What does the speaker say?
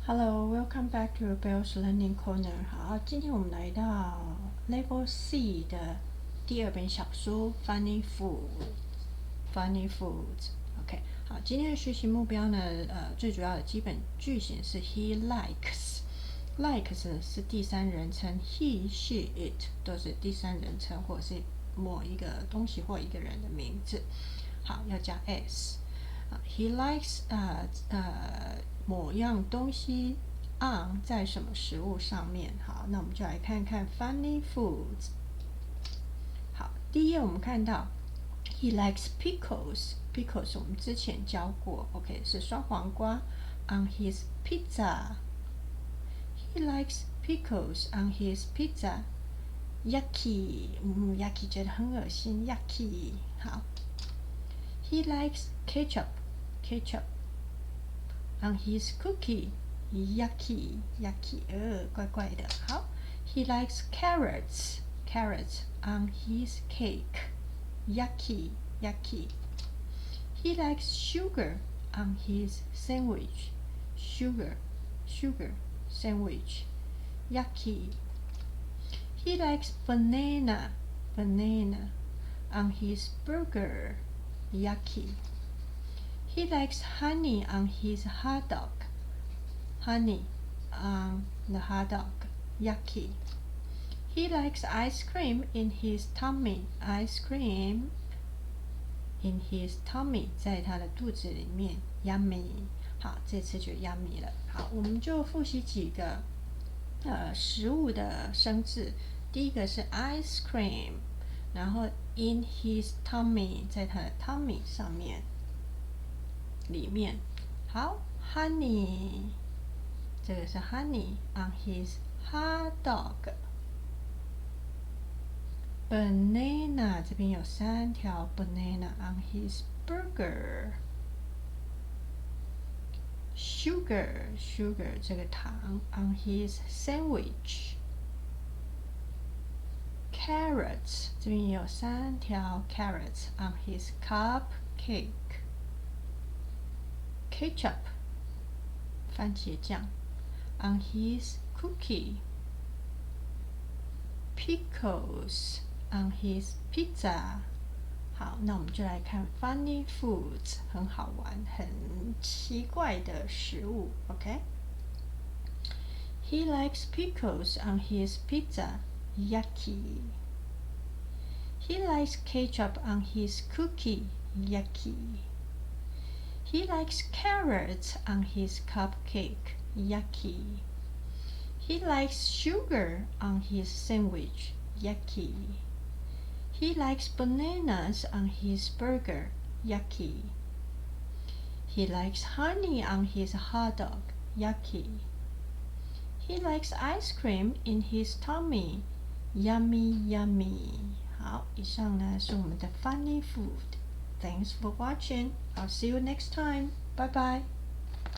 Hello, welcome back to Bill's Learning Corner. 好，今天我们来到 Level C 的第二本小说 Funny Foods。OK， 好，今天的学习目标呢，最主要的基本句型是 He likes。likes 是第三人称 ，he、she、it 都是第三人称，或者是某一个东西或一个人的名字。好，要加 s。He likes 某样东西 on 在什么食物上面。好，那我们就来看看 funny foods。好，第一页我们看到 He likes pickles。pickles 我们之前教过 ，OK 是酸黄瓜 on his pizza。He likes pickles on his pizza。Yucky，yucky 觉得很恶心 ，yucky。好 ，He likes ketchup on his cookie. Yucky, 怪怪的。好 ，He likes carrots on his cake. Yucky. He likes sugar on his sandwich. Sugar sandwich. Yucky. He likes banana on his burger. Yucky.He likes honey on his hot dog. Honey on the hot dog. Yucky. He likes ice cream in his tummy. Ice cream in his tummy 在他的肚子里面 Yummy. 好，这次就 Yummy 了。好，我们就复习几个食物的生字。第一个是 ice cream， 然后 in his tummy 在他的 tummy 上面。里面好 honey 这个是 honey on his hot dog。 banana 这边有3条 banana on his burger。 sugar 这个糖 on his sandwich。 carrots 这边也有3条 carrots on his cupcake。 ketchup 番茄酱 on his cookie。 pickles on his pizza。 好，那我们就来看 funny foods， 很好玩很奇怪的食物 OK。 He likes pickles on his pizza. Yucky. He likes ketchup on his cookie. Yucky.He likes carrots on his cupcake. Yucky. He likes sugar on his sandwich. Yucky. He likes bananas on his burger. Yucky. He likes honey on his hot dog. Yucky. He likes ice cream in his tummy. Yummy. 好，以上呢是我们的 funny food。Thanks for watching. I'll see you next time. Bye bye.